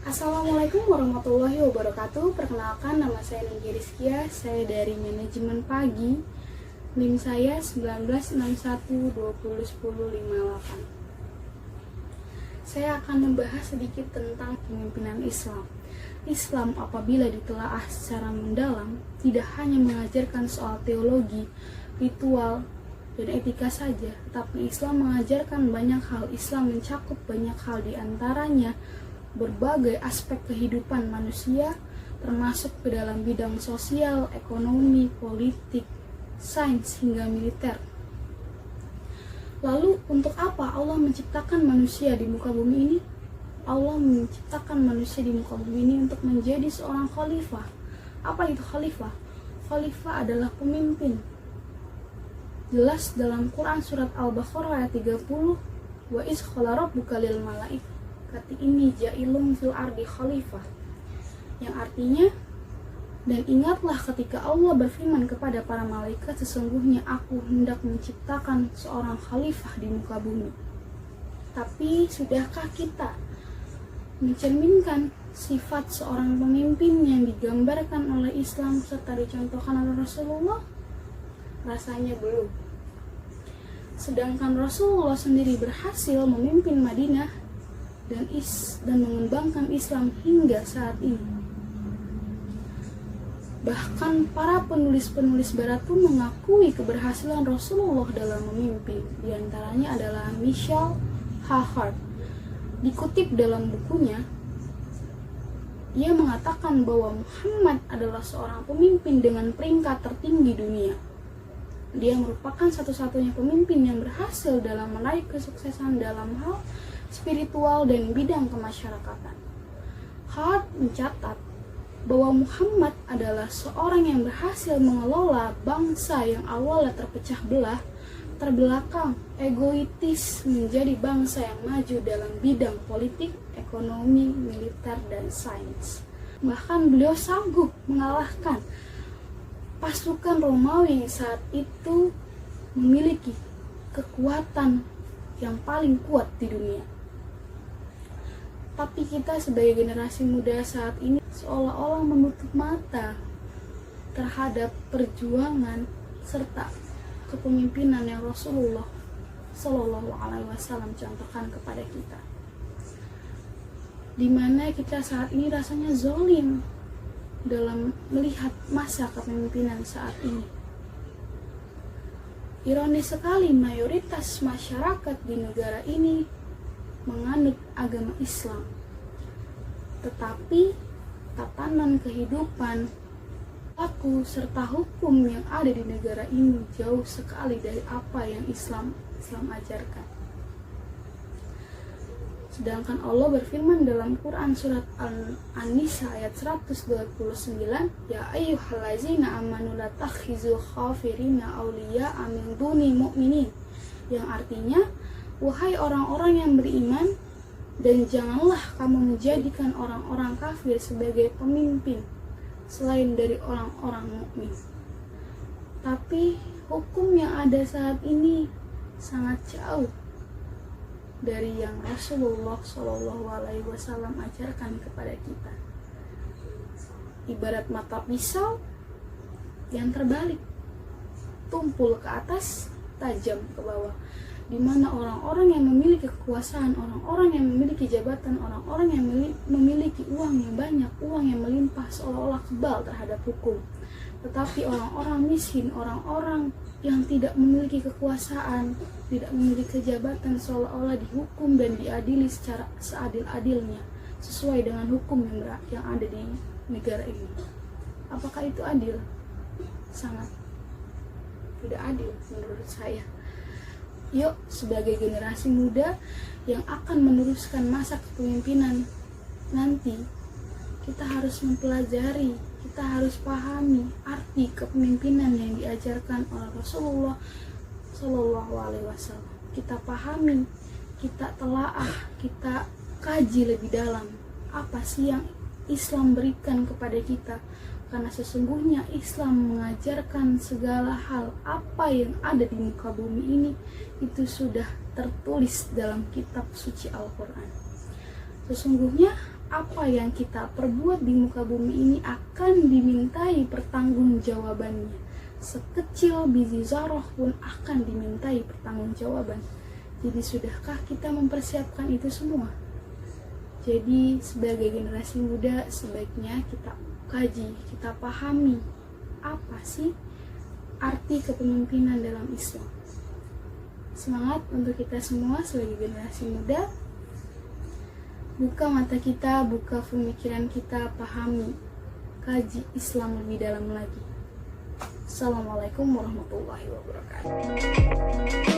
Assalamualaikum warahmatullahi wabarakatuh. Perkenalkan, nama saya Ninggi Rizkia. Saya dari manajemen pagi. NIM saya 1961201058. Saya akan membahas sedikit tentang kepemimpinan Islam. Islam apabila ditelaah secara mendalam tidak hanya mengajarkan soal teologi, ritual, dan etika saja, tetapi Islam mengajarkan banyak hal. Islam mencakup banyak hal, diantaranya berbagai aspek kehidupan manusia, termasuk ke dalam bidang sosial, ekonomi, politik, sains, hingga militer. Lalu, untuk apa Allah menciptakan manusia di muka bumi ini? Allah menciptakan manusia di muka bumi ini untuk menjadi seorang khalifah. Apa itu khalifah? Khalifah adalah pemimpin. Jelas dalam Quran surat Al-Baqarah ayat 30, wa iz qala rabbuka lil malaikati ini ja'ilun fil ardi khalifah, yang artinya, dan ingatlah ketika Allah berfirman kepada para malaikat, sesungguhnya aku hendak menciptakan seorang khalifah di muka bumi. Tapi sudahkah kita mencerminkan sifat seorang pemimpin yang digambarkan oleh Islam serta dicontohkan oleh Rasulullah? Rasanya belum. Sedangkan Rasulullah sendiri berhasil memimpin Madinah dan mengembangkan Islam hingga saat ini. Bahkan para penulis-penulis barat pun mengakui keberhasilan Rasulullah dalam memimpin. Di antaranya adalah Michel Hahart. Dikutip dalam bukunya, ia mengatakan bahwa Muhammad adalah seorang pemimpin dengan peringkat tertinggi dunia. Dia merupakan satu-satunya pemimpin yang berhasil dalam meraih kesuksesan dalam hal spiritual dan bidang kemasyarakatan. Hart mencatat bahwa Muhammad adalah seorang yang berhasil mengelola bangsa yang awalnya terpecah belah, terbelakang, egoitis, menjadi bangsa yang maju dalam bidang politik, ekonomi, militer, dan sains. Bahkan beliau sanggup mengalahkan pasukan Romawi yang saat itu memiliki kekuatan yang paling kuat di dunia. Tapi kita sebagai generasi muda saat ini seolah-olah menutup mata terhadap perjuangan serta kepemimpinan yang Rasulullah Shallallahu Alaihi Wasallam contohkan kepada kita. Dimana kita saat ini rasanya zolim dalam melihat masa kepemimpinan saat ini. Ironis sekali, mayoritas masyarakat di negara ini menganut agama Islam, tetapi tatanan kehidupan, perilaku, serta hukum yang ada di negara ini jauh sekali dari apa yang Islam ajarkan. Sedangkan Allah berfirman dalam Quran surat An-Nisa ayat 129, ya ayyuhallazina amanu la takhizu khafirina awliya'a min duni mu'minin, yang artinya, wahai orang-orang yang beriman, dan janganlah kamu menjadikan orang-orang kafir sebagai pemimpin selain dari orang-orang mukmin. Tapi hukum yang ada saat ini sangat jauh dari yang Rasulullah Shallallahu Alaihi Wasallam ajarkan kepada kita. Ibarat mata pisau yang terbalik, tumpul ke atas, tajam ke bawah, di mana orang-orang yang memiliki kekuasaan, orang-orang yang memiliki jabatan, orang-orang yang memiliki uang yang banyak, uang yang melimpah, seolah-olah kebal terhadap hukum. Tetapi orang-orang miskin, orang-orang yang tidak memiliki kekuasaan, tidak memiliki jabatan, seolah-olah dihukum dan diadili secara seadil-adilnya sesuai dengan hukum yang ada di negara ini. Apakah itu adil? Sangat tidak adil menurut saya. Yuk, sebagai generasi muda yang akan meneruskan masa kepemimpinan nanti, kita harus mempelajari, kita harus pahami arti kepemimpinan yang diajarkan oleh Rasulullah Shallallahu Alaihi Wasallam. Kita pahami, kita telaah, kita kaji lebih dalam apa sih yang Islam berikan kepada kita. Karena sesungguhnya Islam mengajarkan segala hal apa yang ada di muka bumi ini itu sudah tertulis dalam kitab suci Al-Quran. Sesungguhnya apa yang kita perbuat di muka bumi ini akan dimintai pertanggungjawabannya. Sekecil biji zarah pun akan dimintai pertanggungjawaban. Jadi sudahkah kita mempersiapkan itu semua? Jadi sebagai generasi muda sebaiknya kita kaji, kita pahami apa sih arti kepemimpinan dalam Islam. Semangat untuk kita semua sebagai generasi muda. Buka mata kita, buka pemikiran kita, pahami, kaji Islam lebih dalam lagi. Assalamualaikum warahmatullahi wabarakatuh.